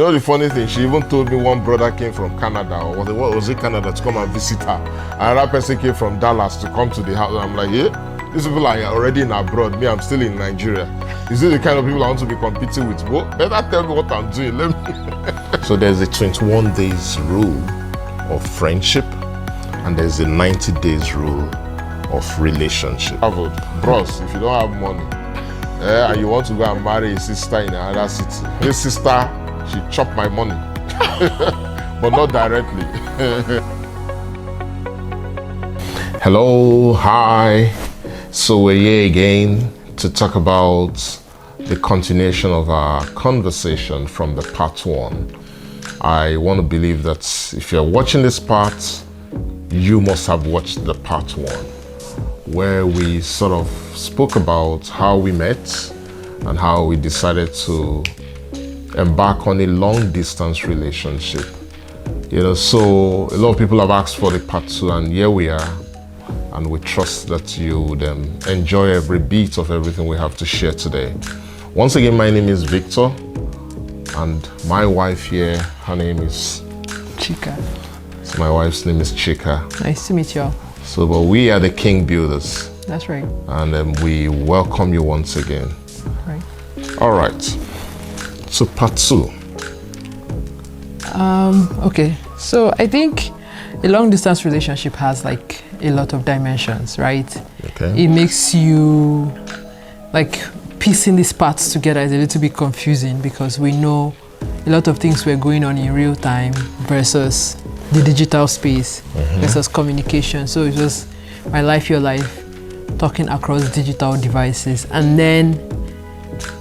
You know the funny thing, she even told me one brother came from Canada, or what was it, Canada, to come and visit her. Another person came from Dallas to come to the house. I'm like, yeah, these people are already in abroad. Me, I'm still in Nigeria. Is this the kind of people I want to be competing with? Well, better tell me what I'm doing. Let me. So there's a 21 days rule of friendship, and there's a 90 days rule of relationship. Bros, if you don't have money, and you want to go and marry a sister in another city, this sister, she chopped my money, but not directly. Hello, hi. So we're here again to talk about the continuation of our conversation from the part 1. I want to believe that if you're watching this part, you must have watched the part 1, where we sort of spoke about how we met and how we decided to embark on a long distance relationship. You know, so a lot of people have asked for the part 2, and here we are, and we trust that you would enjoy every bit of everything we have to share today. Once again, my name is Victor, and my wife here, her name is Chika. So my wife's name is Chika. Nice to meet y'all. So, but we are the King Builders. That's right. And we welcome you once again. Right. All right. So part 2. Okay. So I think a long distance relationship has like a lot of dimensions, right? Okay. It makes you like piecing these parts together is a little bit confusing because we know a lot of things were going on in real time versus the digital space versus communication. So it was my life, your life, talking across digital devices, and then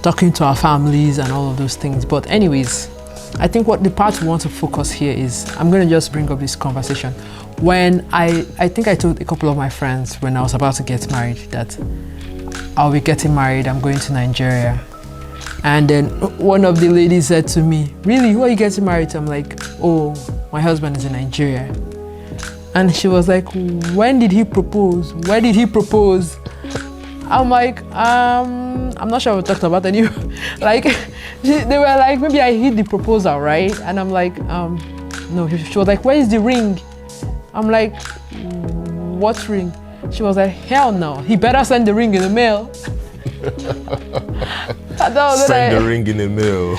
talking to our families and all of those things. But anyways, I think what the part we want to focus here is, I'm going to just bring up this conversation. When I think I told a couple of my friends when I was about to get married that I'll be getting married, I'm going to Nigeria. And then one of the ladies said to me, really, who are you getting married to? I'm like, oh, my husband is in Nigeria. And she was like, when did he propose? Where did he propose? I'm like, I'm not sure we talked about any. Like, they were like, maybe I hit the proposal, right? And I'm like, no. She was like, where is the ring? I'm like, what ring? She was like, hell no. He better send the ring in the mail. Send the ring in the mail.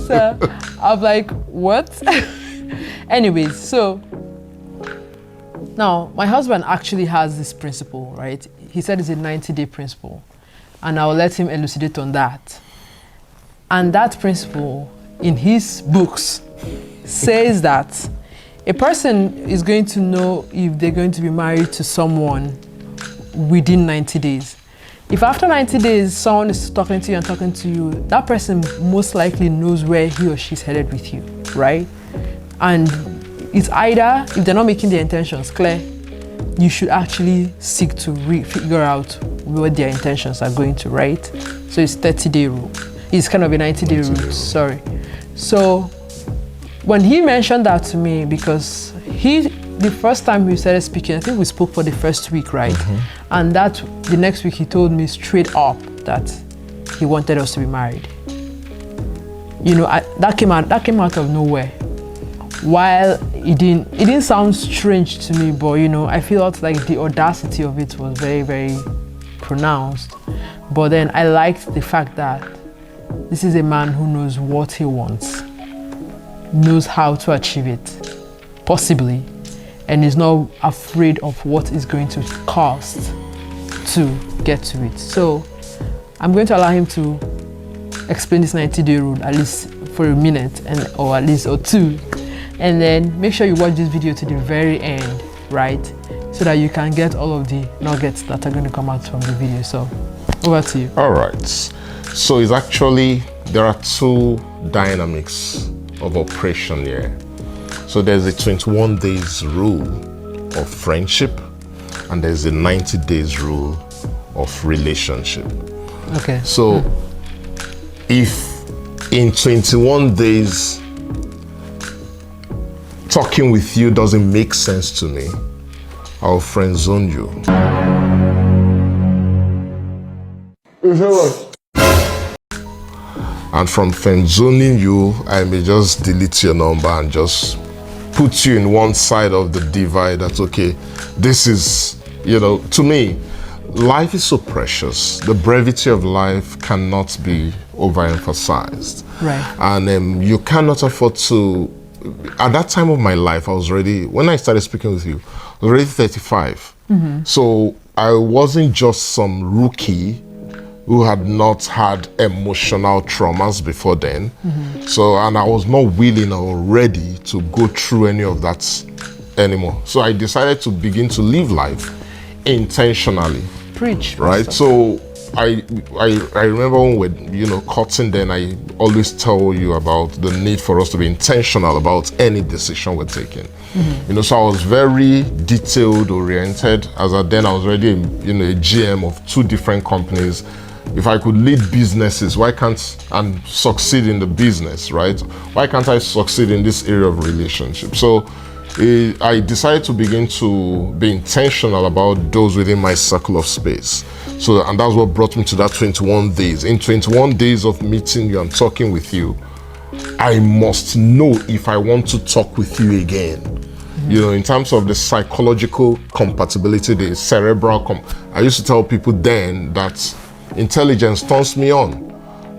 So I'm like, what? Anyways, so now my husband actually has this principle, right? He said it's a 90-day principle, and I'll let him elucidate on that. And that principle in his books says that a person is going to know if they're going to be married to someone within 90 days. If after 90 days someone is talking to you and talking to you, that person most likely knows where he or she's headed with you, right? And it's either, if they're not making their intentions clear, you should actually seek to figure out what their intentions are going to, right? So it's 30-day rule. It's kind of a 90-day rule, sorry. So when he mentioned that to me, because the first time we started speaking, I think we spoke for the first week, right? And that the next week he told me straight up that he wanted us to be married. You know, that came out of nowhere. While it didn't sound strange to me, but you know, I felt like the audacity of it was very, very pronounced. But then I liked the fact that this is a man who knows what he wants, knows how to achieve it, possibly, and is not afraid of what it's going to cost to get to it. So I'm going to allow him to explain this 90-day rule at least for a minute or at least or two. And then make sure you watch this video to the very end, right? So that you can get all of the nuggets that are going to come out from the video. So over to you. All right. So it's actually, there are 2 dynamics of operation here. So there's a 21 days rule of friendship, and there's a 90 days rule of relationship. Okay. So if in 21 days, talking with you doesn't make sense to me, I'll friend zone you. And from friend zoning you, I may just delete your number and just put you in one side of the divide. That's okay. This is, to me, life is so precious. The brevity of life cannot be overemphasized. Right. And you cannot afford to. At that time of my life, when I started speaking with you, I was already 35. So I wasn't just some rookie who had not had emotional traumas before then. So, and I was not willing or ready to go through any of that anymore. So I decided to begin to live life intentionally. Preach. Right? Pastor. So I remember when we're, courting, then I always tell you about the need for us to be intentional about any decision we're taking. So I was very detailed oriented. As then I was already, a GM of 2 different companies. If I could lead businesses, why can't and succeed in the business, right? Why can't I succeed in this area of relationship? So I decided to begin to be intentional about those within my circle of space. So, and that's what brought me to that 21 days. In 21 days of meeting you and talking with you, I must know if I want to talk with you again. In terms of the psychological compatibility, the cerebral I used to tell people then that intelligence turns me on,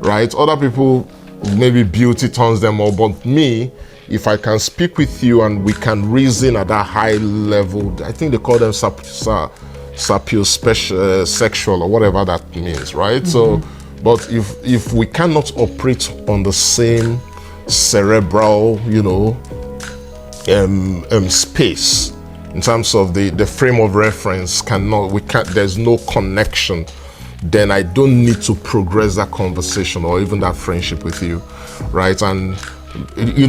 right? Other people, maybe beauty turns them on, but me, if I can speak with you and we can reason at that high level, I think they call them sapiosexual or whatever that means, right? So, but if we cannot operate on the same cerebral, space, in terms of the frame of reference, there's no connection, then I don't need to progress that conversation or even that friendship with you, right? And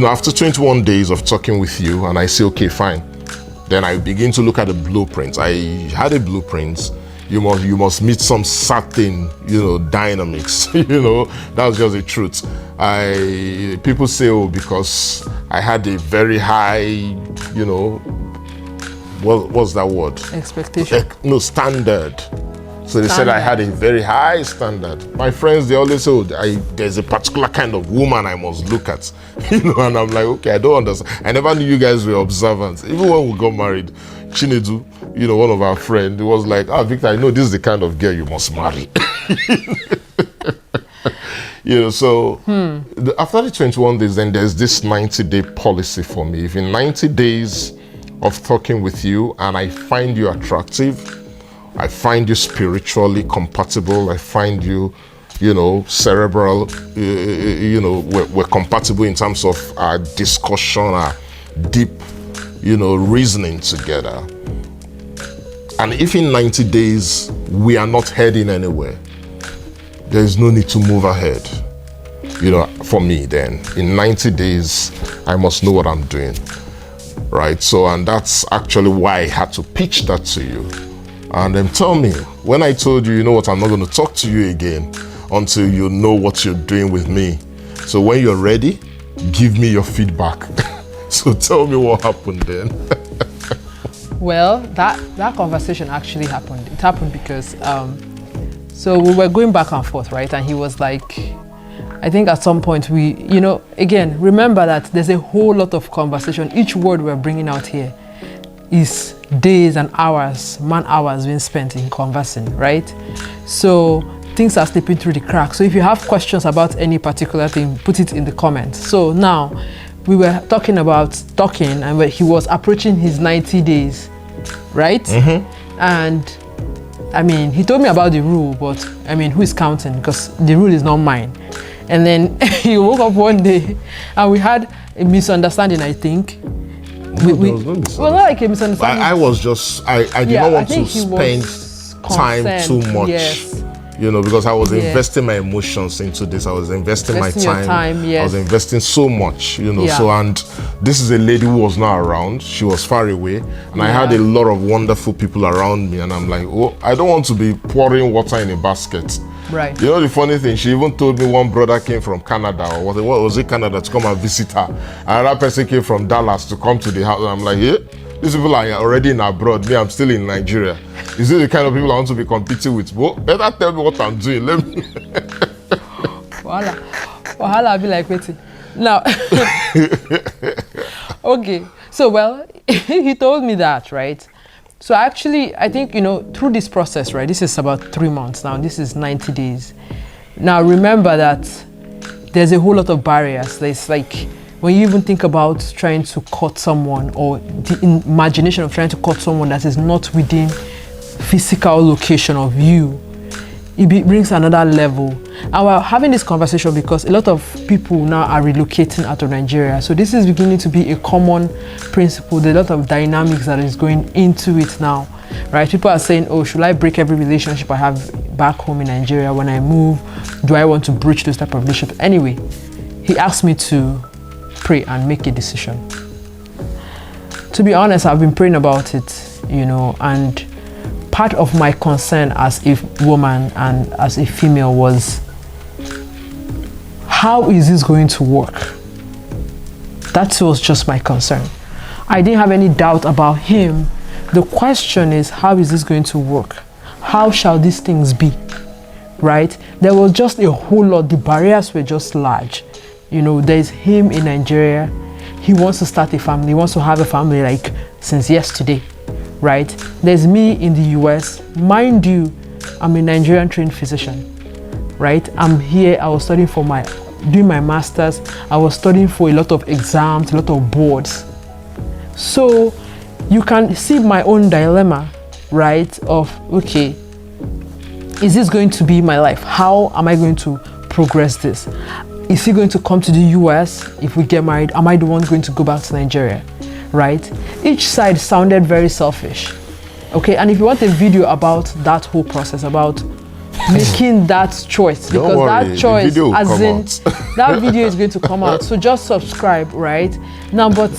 after 21 days of talking with you, and I say, okay, fine, then I begin to look at the blueprints. I had a blueprint. You must meet some certain, dynamics. That's just the truth. People say, oh, because I had a very high, what's that word? Expectation. No, standard. So they said I had a very high standard. My friends, they always say, oh, there's a particular kind of woman I must look at. And I'm like, okay, I don't understand. I never knew you guys were observant. Even when we got married, Chinedu, one of our friends, was like, Victor, I know this is the kind of girl you must marry. After the 21 days, then there's this 90-day policy for me. If in 90 days of talking with you and I find you attractive, I find you spiritually compatible, I find you, cerebral, we're compatible in terms of our discussion, our deep, reasoning together. And if in 90 days we are not heading anywhere, there is no need to move ahead. For me then, in 90 days, I must know what I'm doing, right? So, and that's actually why I had to pitch that to you. And then tell me, when I told you, I'm not going to talk to you again until you know what you're doing with me. So when you're ready, give me your feedback. So tell me what happened then. Well, that conversation actually happened. It happened because, so we were going back and forth, right? And he was like, I think at some point we, again, remember that there's a whole lot of conversation. Each word we're bringing out here is days and hours, man hours being spent in conversing, right? So things are slipping through the cracks. So if you have questions about any particular thing, put it in the comments. So now we were talking, and he was approaching his 90 days, right? And I mean, he told me about the rule, but I mean, who is counting? Because the rule is not mine. And then he woke up one day and we had a misunderstanding, I think. No, there was no misunderstanding. Well, not like a misunderstanding. I did not want to spend time too much. Yes. Because I was investing my emotions into this. I was investing my time. Yes. I was investing so much, Yeah. So, and this is a lady who was not around. She was far away. And I had a lot of wonderful people around me. And I'm like, oh, I don't want to be pouring water in a basket. Right. The funny thing, she even told me one brother came from Canada, or what was it, Canada, to come and visit her. Another person came from Dallas to come to the house. And I'm like, yeah, these people are already in abroad. Me, I'm still in Nigeria. Is it the kind of people I want to be competing with? Well, better tell me what I'm doing. Let me. Voila. Wahala, I'll be like, waiting. Now, okay. So, well, he told me that, right? So actually, I think, through this process, right, this is about 3 months now. This is 90 days. Now, remember that there's a whole lot of barriers. There's like, when you even think about trying to cut someone, or the imagination of trying to cut someone that is not within physical location of you, it brings another level. And we're having this conversation because a lot of people now are relocating out of Nigeria. So this is beginning to be a common principle. There's a lot of dynamics that is going into it now, right? People are saying, oh, should I break every relationship I have back home in Nigeria when I move? Do I want to breach those type of relationships? Anyway, he asked me to pray and make a decision. To be honest, I've been praying about it, and part of my concern as a woman and as a female was, how is this going to work? That was just my concern. I didn't have any doubt about him. The question is, how is this going to work? How shall these things be? Right? There was just a whole lot. The barriers were just large. There's him in Nigeria. He wants to start a family. He wants to have a family like since yesterday. Right? There's me in the US. Mind you, I'm a Nigerian trained physician. Right? I'm here. I was studying doing my master's. I was studying for a lot of exams, a lot of boards. So you can see my own dilemma, right? Of, okay, is this going to be my life? How am I going to progress this? Is he going to come to the US if we get married? Am I the one going to go back to Nigeria? Right? Each side sounded very selfish. Okay, and if you want a video about that whole process, about making that choice, because that choice, as in that video is going to come out. So just subscribe, right? Now, but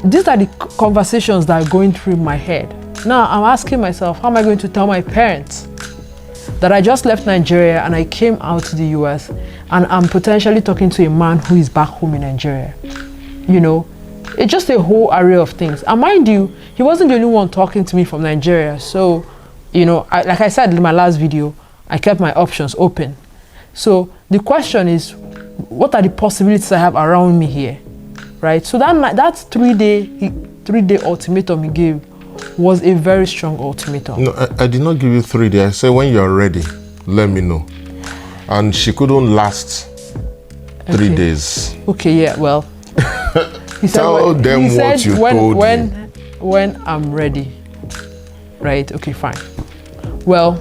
these are the conversations that are going through my head. Now I'm asking myself, how am I going to tell my parents that I just left Nigeria and I came out to the US and I'm potentially talking to a man who is back home in Nigeria? It's just a whole array of things. And mind you, he wasn't the only one talking to me from Nigeria. So, like I said in my last video, I kept my options open. So the question is, what are the possibilities I have around me here? Right? So that 3-day ultimatum he gave was a very strong ultimatum. No, I did not give you 3 days. I said, when you're ready, let me know. And she couldn't last 3 days. Okay, yeah, well. He said, Tell them what you told me. When I'm ready. Right, okay, fine. Well,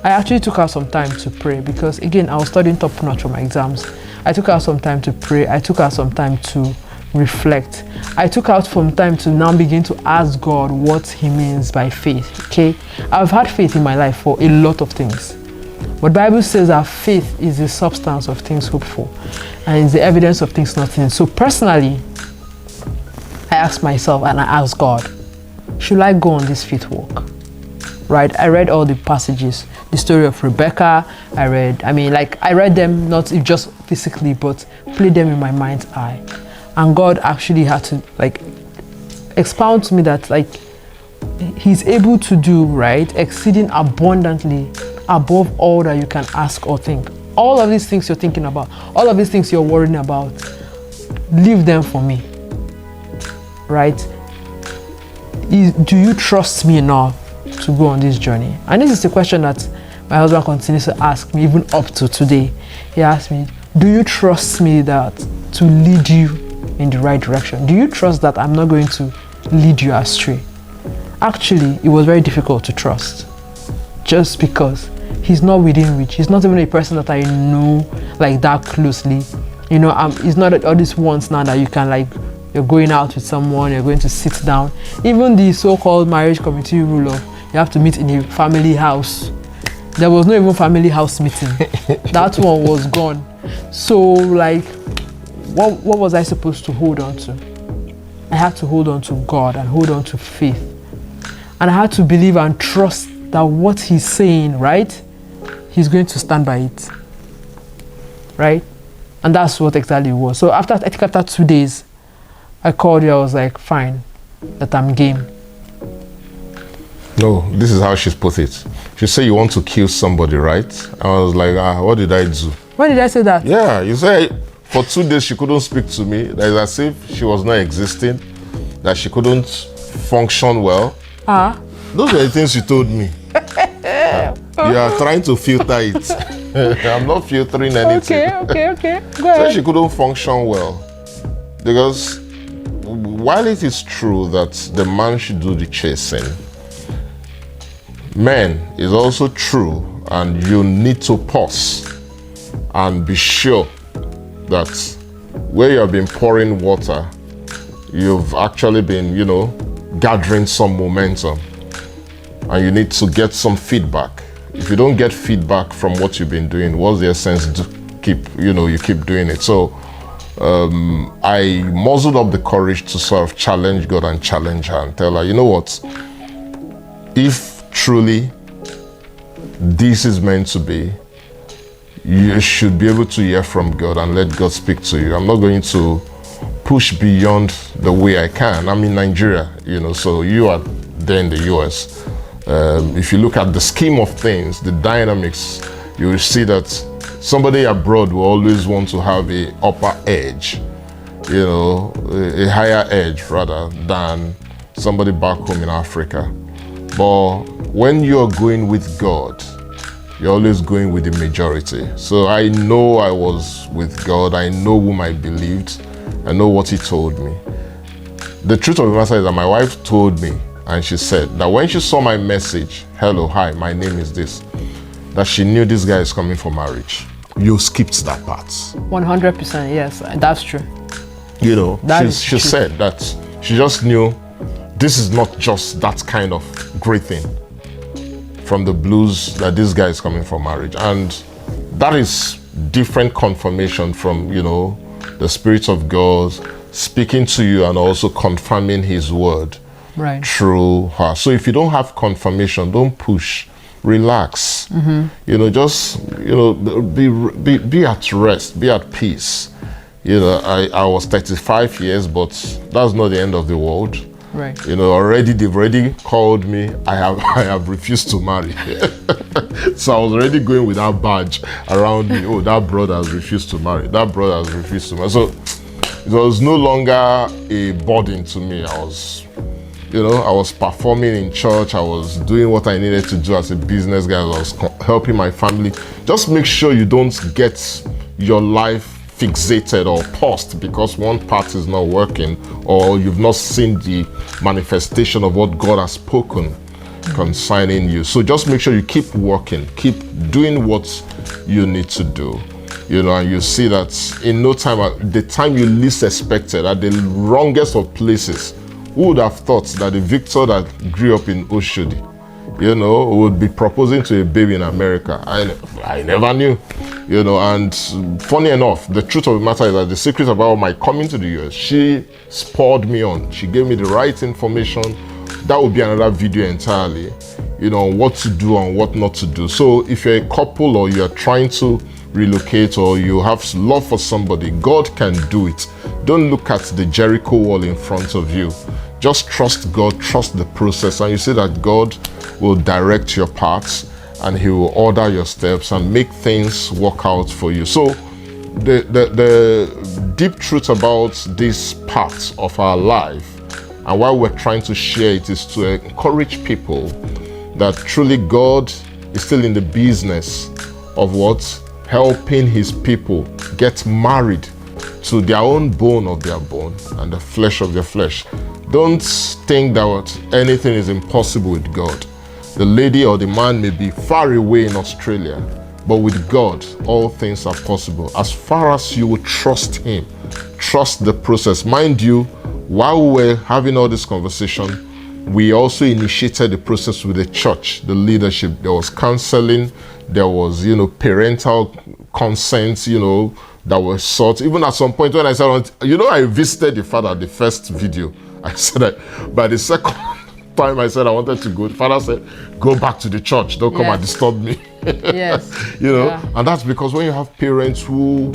I actually took out some time to pray because, again, I was studying top-notch for my exams. I took out some time to pray. I took out some time to reflect. I took out some time to now begin to ask God what he means by faith, okay? I've had faith in my life for a lot of things. But the Bible says that faith is the substance of things hoped for and is the evidence of things not seen. So personally, I asked myself and I asked God, should I go on this faith walk? Right? I read all the passages, the story of Rebecca. I read them not just physically, but played them in my mind's eye. And God actually had to expound to me that he's able to do, right, exceeding abundantly above all that you can ask or think. All of these things you're thinking about, all of these things you're worrying about, leave them for me. Right? Do you trust me enough to go on this journey? And this is the question that my husband continues to ask me even up to today. He asked me, do you trust me that to lead you in the right direction? Do you trust that I'm not going to lead you astray? Actually, it was very difficult to trust, just because he's not within reach. He's not even a person that I know that closely. It's not all these ones now that you can you're going out with someone, you're going to sit down. Even the so-called marriage committee rule of you have to meet in a family house. There was no even family house meeting. That one was gone. So what was I supposed to hold on to? I had to hold on to God and hold on to faith. And I had to believe and trust that what he's saying, right, he's going to stand by it. Right? And that's what exactly it was. So after 2 days, I called you, I was like, fine, that I'm game. No, this is how she's put it. She said you want to kill somebody, right? I was like, what did I do? When did I say that? Yeah, you say for 2 days she couldn't speak to me. That is as if she was not existing, that she couldn't function well. Those are the things you told me. You are trying to filter it. I'm not filtering anything. Okay. Go So ahead. she couldn't function well. Because while it is true that the man should do the chasing, men, is also true, and you need to pause and be sure that where you have been pouring water, you've actually been, gathering some momentum, and you need to get some feedback. If you don't get feedback from what you've been doing, what's the essence to you keep doing it? So I muzzled up the courage to sort of challenge God and challenge her and tell her, you know what, if truly this is meant to be, you should be able to hear from God and let God speak to you. I'm not going to push beyond the way I can. I'm in Nigeria, so you are there in the US. If you look at the scheme of things, the dynamics, you will see that somebody abroad will always want to have a upper edge, a higher edge rather than somebody back home in Africa. But when you're going with God, you're always going with the majority. So I know I was with God. I know whom I believed. I know what He told me. The truth of the matter is that my wife told me, and she said that when she saw my message, hello, hi, my name is this, that she knew this guy is coming for marriage. You skipped that part. 100%, yes, that's true. She said that she just knew this is not just that kind of great thing from the blues, that this guy is coming for marriage. And that is different confirmation from, the Spirit of God speaking to you and also confirming His word through her. So if you don't have confirmation, don't push. Relax. Just be at rest, be at peace. I was 35 years, but that's not the end of the world. Right. They've already called me. I have refused to marry. So I was already going with that badge around me. Oh, that brother has refused to marry. That brother has refused to marry. So it was no longer a burden to me. I was performing in church. I was doing what I needed to do as a business guy. I was helping my family. Just make sure you don't get your life fixated or paused because one part is not working or you've not seen the manifestation of what God has spoken concerning you. So just make sure you keep working, keep doing what you need to do. And you see that in no time, at the time you least expected, at the wrongest of places, who would have thought that the Victor that grew up in Oshodi, would be proposing to a baby in America? I never knew, and funny enough, the truth of the matter is that the secret about my coming to the US, she spurred me on. She gave me the right information. That would be another video entirely, on what to do and what not to do. So if you're a couple or you're trying to relocate or you have love for somebody, God can do it. Don't look at the Jericho wall in front of you. Just trust God, trust the process, and you see that God will direct your paths and He will order your steps and make things work out for you. So the deep truth about this part of our life and why we're trying to share it is to encourage people that truly God is still in the business of what? Helping His people get married to their own bone of their bone and the flesh of their flesh. Don't think that anything is impossible with God. The lady or the man may be far away in Australia, but with God, all things are possible. As far as you will trust Him, trust the process. Mind you, while we were having all this conversation, we also initiated the process with the church, the leadership. There was counseling, there was, parental consent, that was sought. Even at some point when I said, I visited the father, the first video. I said that by the second time I said I wanted to go, the father said, go back to the church. Don't come and disturb me. Yes. And that's because when you have parents who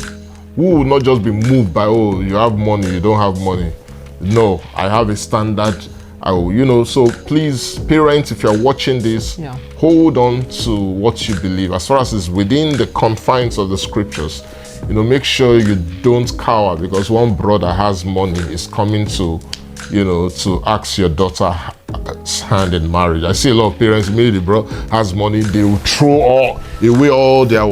will not just be moved by, oh, you have money, you don't have money. No, I have a standard So please, parents, if you're watching this, hold on to what you believe. As far as it's within the confines of the scriptures, make sure you don't cower because one brother has money is coming to, to ask your daughter's hand in marriage. I see a lot of parents, immediately, bro, has money, they will throw away all their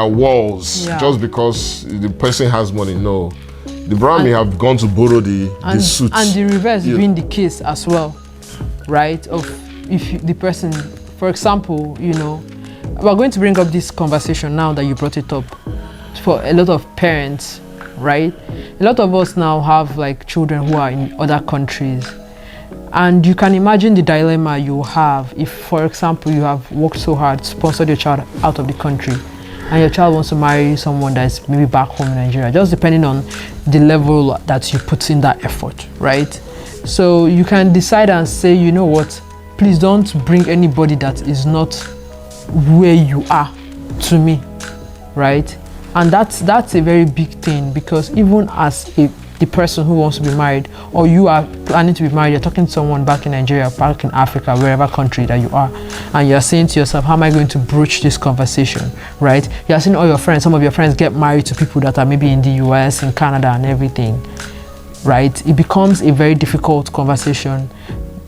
walls just because the person has money. No. The brother may have gone to borrow the suit. And the reverse being the case as well, right? Of if the person, for example, we're going to bring up this conversation now that you brought it up for a lot of parents, right? A lot of us now have like children who are in other countries. And you can imagine the dilemma you have if, for example, you have worked so hard, sponsored your child out of the country, and your child wants to marry someone that's maybe back home in Nigeria, just depending on the level that you put in that effort, right? So you can decide and say, you know what, please don't bring anybody that is not where you are to me, right? And that's a very big thing, because even as the person who wants to be married, or you are planning to be married, you're talking to someone back in Nigeria, back in Africa, wherever country that you are, and you're saying to yourself, how am I going to broach this conversation, right? You're seeing all your friends, some of your friends get married to people that are maybe in the US, in Canada and everything, right? It becomes a very difficult conversation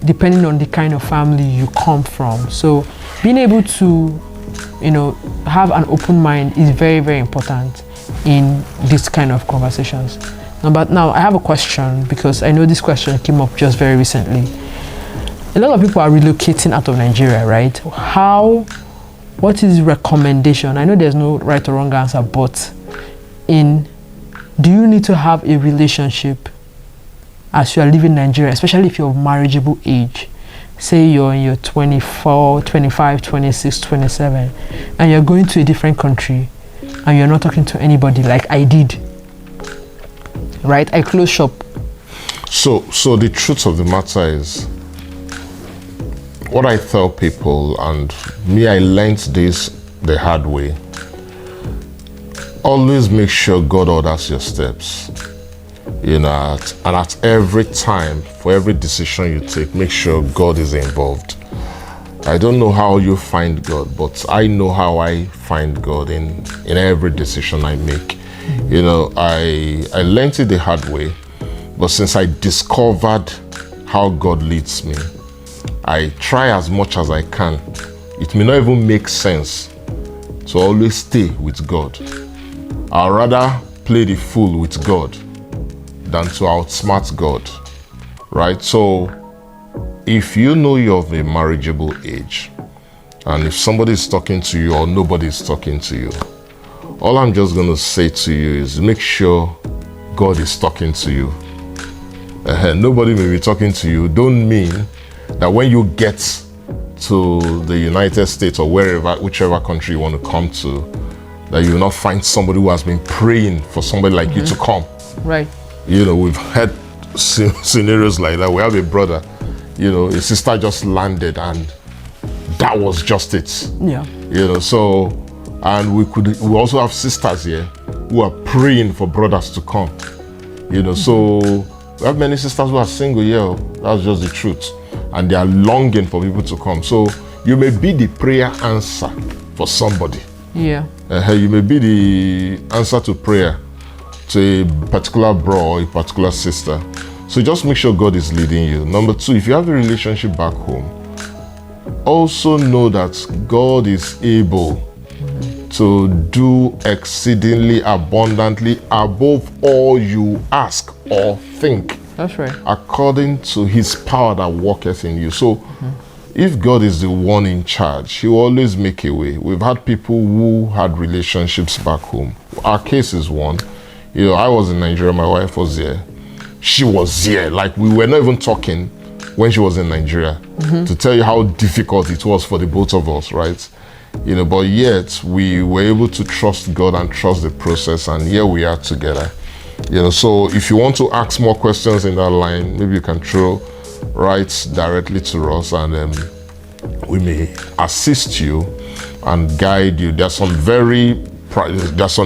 depending on the kind of family you come from. So being able to, have an open mind is very, very important in this kind of conversations. But now I have a question, because I know this question came up just very recently. A lot of people are relocating out of Nigeria, right? What is recommendation? I know there's no right or wrong answer, but do you need to have a relationship as you are living in Nigeria, especially if you're of marriageable age? Say you're in your 24, 25, 26, 27, and you're going to a different country and you're not talking to anybody like I did. Right, I close shop. So the truth of the matter is, what I tell people, and me, I learned this the hard way. Always make sure God orders your steps. And at every time, for every decision you take, make sure God is involved. I don't know how you find God, but I know how I find God in every decision I make. I learned it the hard way, but since I discovered how God leads me, I try as much as I can. It may not even make sense to always stay with God. I'd rather play the fool with God than to outsmart God, right? So if you know you're of a marriageable age, and if somebody is talking to you or nobody is talking to you, all I'm just going to say to you is make sure God is talking to you. Nobody may be talking to you. Don't mean that when you get to the United States or whichever country you want to come to, that you will not find somebody who has been praying for somebody like you to come. Right. We've had scenarios like that. We have a brother, his sister just landed and that was just it. Yeah. And we also have sisters here who are praying for brothers to come. So we have many sisters who are single, that's just the truth. And they are longing for people to come. So you may be the prayer answer for somebody. Yeah. You may be the answer to prayer to a particular bro or a particular sister. So just make sure God is leading you. Number two, if you have a relationship back home, also know that God is able to do exceedingly abundantly above all you ask or think. That's right. According to his power that worketh in you. So if God is the one in charge, he will always make a way. We've had people who had relationships back home. Our case is one. I was in Nigeria, my wife was here. She was here. Like, we were not even talking when she was in Nigeria, to tell you how difficult it was for the both of us, right? But yet we were able to trust God and trust the process, and here we are together. So if you want to ask more questions in that line, maybe you can throw right directly to us, and we may assist you and guide you. There's some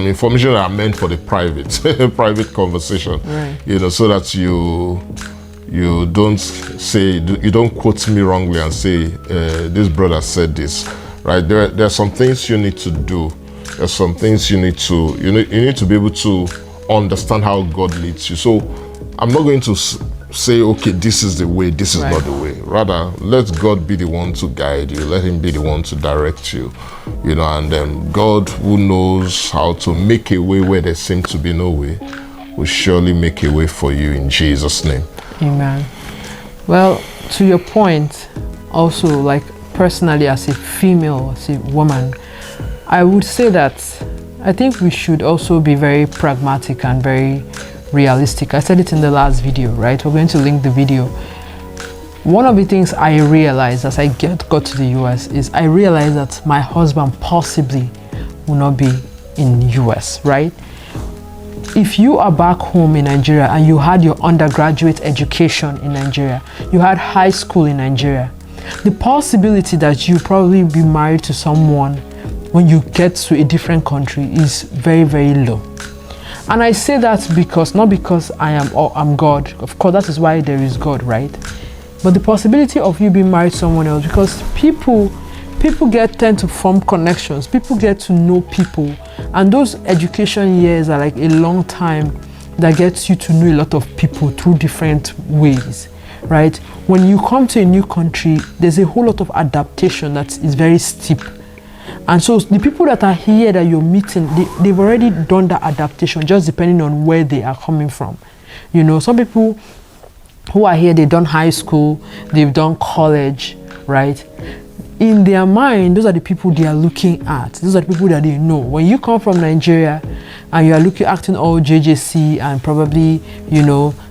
information that are meant for the private conversation, right? So that you don't say, you don't quote me wrongly and say, this brother said this, right? There are some things you need to do. There's some things you need to, you need to be able to understand how God leads you. So I'm not going to say, okay, this is the way, this is not the way. Rather, let God be the one to guide you. Let him be the one to direct you, and then God, who knows how to make a way where there seems to be no way, will surely make a way for you in Jesus' name. Amen. Well, to your point, also, like personally as a female, as a woman, I would say that I think we should also be very pragmatic and very realistic. I said it in the last video, right? We're going to link the video. One of the things I realized as I got to the US is I realized that my husband possibly will not be in the US, right? If you are back home in Nigeria and you had your undergraduate education in Nigeria, you had high school in Nigeria, the possibility that you probably be married to someone when you get to a different country is very, very low. And I say that not because I'm God. Of course, that is why there is God, right? But the possibility of you being married to someone else, because people tend to form connections. People get to know people. And those education years are like a long time that gets you to know a lot of people through different ways, right? When you come to a new country, there's a whole lot of adaptation that is very steep. And so the people that are here that you're meeting, they've already done that adaptation, just depending on where they are coming from. Some people who are here, they've done high school, they've done college, right? In their mind, those are the people they are looking at. Those are the people that they know. When you come from Nigeria and you are acting all JJC and probably,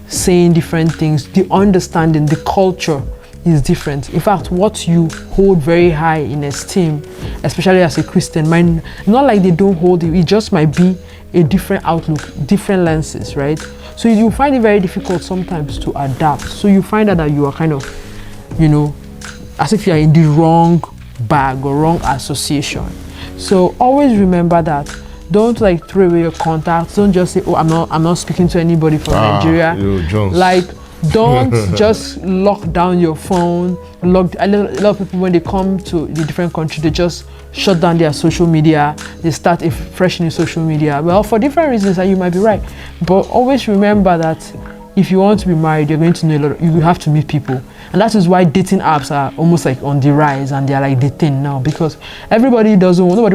saying different things, the understanding, the culture is different. In fact, what you hold very high in esteem, especially as a Christian, might not like they don't hold it just might be a different outlook, different lenses, right? So you find it very difficult sometimes to adapt. So you find out that you are kind of, as if you are in the wrong bag or wrong association. So always remember that. Don't throw away your contacts. Don't just say, oh, I'm not speaking to anybody from Nigeria. Don't just lock down your phone. A lot of people, when they come to the different country, they just shut down their social media. They start a fresh new social media. Well, for different reasons, and you might be right. But always remember that if you want to be married, you're going to know you have to meet people. And that is why dating apps are almost on the rise, and they're like the thing now, because nobody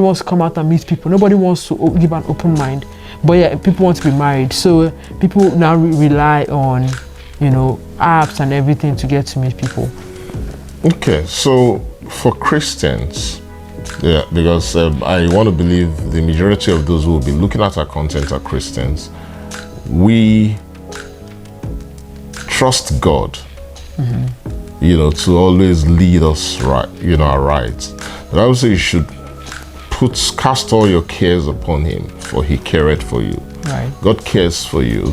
wants to come out and meet people. Nobody wants to give an open mind. But yeah, people want to be married. So people now rely on apps and everything to get to meet people. Okay, so for Christians, yeah, because I want to believe the majority of those who will be looking at our content are Christians, we trust God, to always lead us right, our rights. But I would say you should cast all your cares upon him, for he careth for you. Right. God cares for you.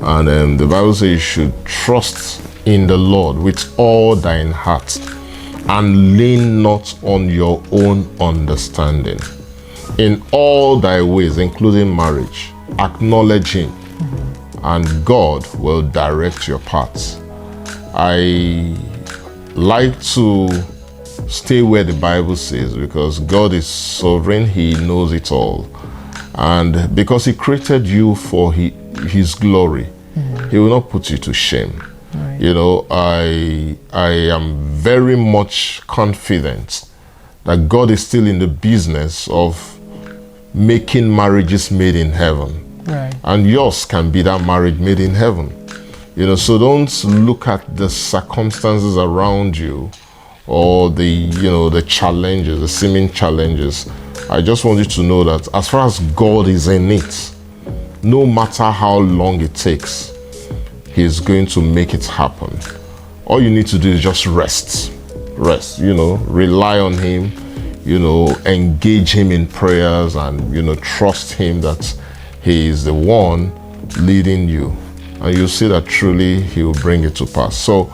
And the Bible says you should trust in the Lord with all thine heart and lean not on your own understanding. In all thy ways, including marriage, acknowledge him, and God will direct your paths. I like to stay where the Bible says, because God is sovereign, he knows it all. And because he created you for his glory, he will not put you to shame. Right. I am very much confident that God is still in the business of making marriages made in heaven. Right. And yours can be that marriage made in heaven. So don't look at the circumstances around you or the challenges, the seeming challenges. I just want you to know that as far as God is in it, no matter how long it takes, he's going to make it happen. All you need to do is just rest, rely on him, engage him in prayers, and, trust him that he is the one leading you. And you'll see that truly he will bring it to pass. So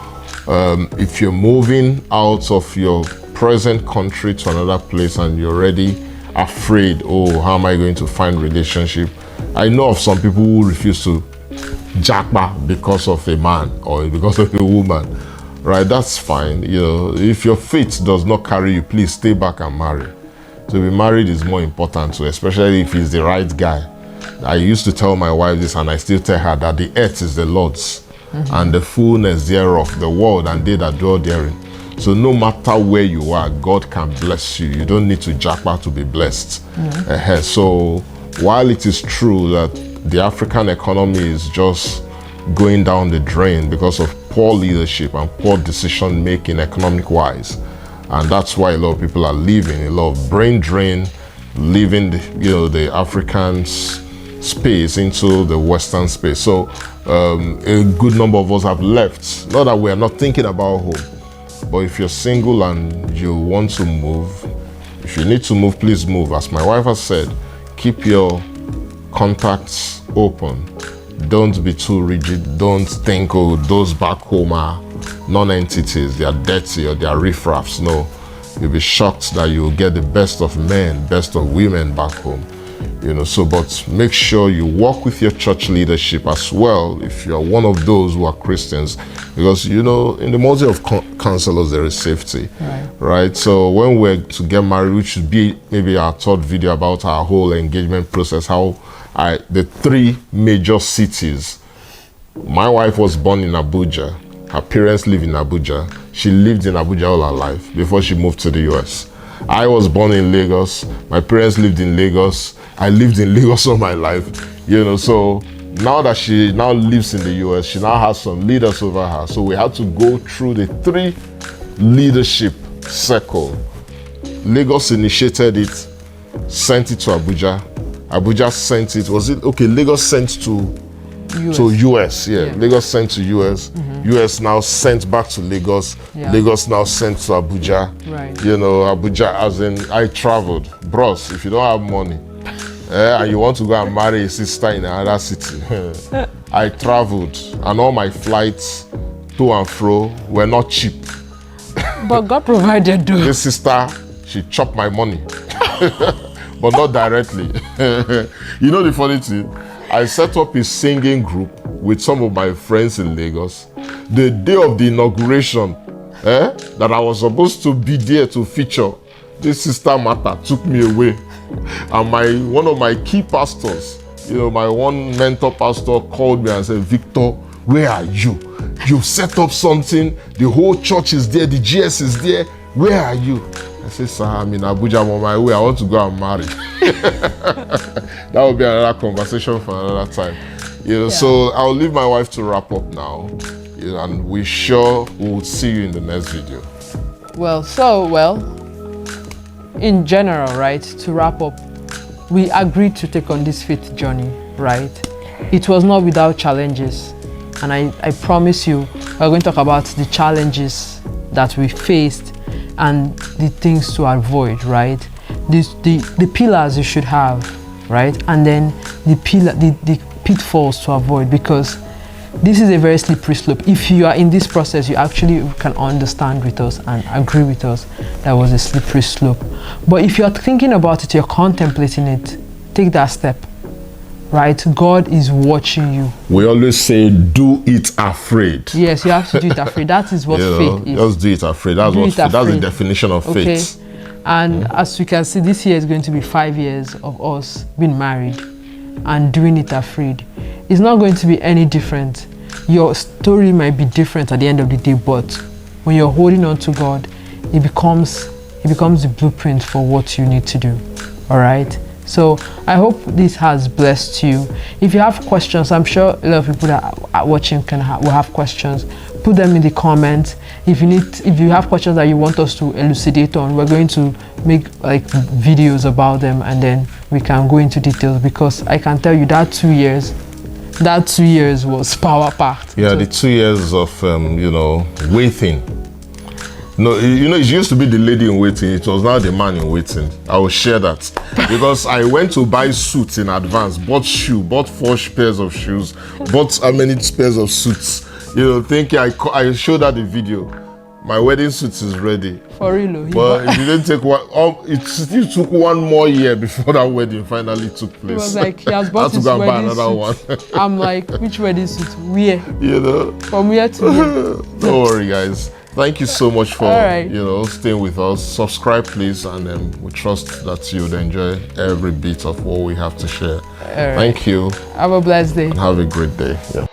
if you're moving out of your present country to another place and you're already afraid, oh, how am I going to find relationship? I know of some people who refuse to jackpot because of a man or because of a woman, right? That's fine. You know, if your faith does not carry you, please stay back and marry. To be married is more important too, especially if he's the right guy. I used to tell my wife this, and I still tell her that the earth is the Lord's, and the fullness thereof, the world and they that dwell therein. So no matter where you are, God can bless you. You don't need to jackpot to be blessed. So while it is true that the African economy is just going down the drain because of poor leadership and poor decision making economic-wise, and that's why a lot of people are leaving, a lot of brain drain, leaving the African space into the Western space. So a good number of us have left. Not that we are not thinking about home, but if you're single and you want to move, if you need to move, please move. As my wife has said, keep your contacts open. Don't be too rigid. Don't think, oh, those back home are non-entities, they are dirty or they are riffraffs. No, you'll be shocked that you'll get the best of men, best of women back home. But make sure you work with your church leadership as well if you are one of those who are Christians, because in the multitude of counselors there is safety, right? So when we're to get married, which should be maybe our third video about our whole engagement process, how the 3 major cities. My wife was born in Abuja. Her parents live in Abuja. She lived in Abuja all her life before she moved to the US. I was born in Lagos. My parents lived in Lagos. I lived in Lagos all my life, so now that she now lives in the US, she now has some leaders over her. So we had to go through the 3 leadership circle. Lagos initiated it, sent it to Abuja. Abuja sent it. Lagos sent to US. Lagos sent to US. US now sent back to Lagos. Lagos now sent to Abuja. Abuja, as in I traveled. Bros, if you don't have money and you want to go and marry a sister in another city, I traveled, and all my flights to and fro were not cheap. But God provided though. This sister, she chopped my money. But not directly. The funny thing, I set up a singing group with some of my friends in Lagos. The day of the inauguration, that I was supposed to be there to feature, this sister matter took me away. And one of my key pastors, my one mentor pastor, called me and said, "Victor, where are you? You've set up something, the whole church is there, the GS is there, where are you?" I said, "Sir, I'm in Abuja, I'm on my way, I want to go and marry." That will be another conversation for another time. So I'll leave my wife to wrap up now. And we sure will see you in the next video. In general, right, to wrap up, we agreed to take on this faith journey, right? It was not without challenges. And I promise you, we're going to talk about the challenges that we faced and the things to avoid, right? The pillars you should have, right? And then the pitfalls to avoid, because this is a very slippery slope. If you are in this process, you actually can understand with us and agree with us that was a slippery slope. But if you're thinking about it, you're contemplating it, take that step, right? God is watching you. We always say, do it afraid. Yes, you have to do it afraid. That is what faith is. Just do it afraid. That's the definition of faith. And as we can see, this year is going to be 5 years of us being married and doing it afraid. It's not going to be any different. Your story might be different at the end of the day, but when you're holding on to God, it becomes the blueprint for what you need to do. All right? So I hope this has blessed you. If you have questions, I'm sure a lot of people that are watching will have questions. Put them in the comments. If you have questions that you want us to elucidate on, we're going to make videos about them, and then we can go into details, because I can tell you that 2 years was power packed. Yeah, the 2 years of waiting. No, it used to be the lady in waiting. It was now the man in waiting. I will share that because I went to buy suits in advance, bought 4 pairs of shoes, bought how many pairs of suits. Thinking I showed her the video. My wedding suit is ready. For real, oh, But it didn't take one. It still took 1 more year before that wedding finally took place. He was like, he has I bought had to his go and buy wedding another suit. one. I'm like, which wedding suit? Where? You know. From where to where? Don't worry, guys. Thank you so much for Alright. staying with us. Subscribe, please, and we trust that you'd enjoy every bit of what we have to share. Alright. Thank you. Have a blessed day. And have a great day. Yeah.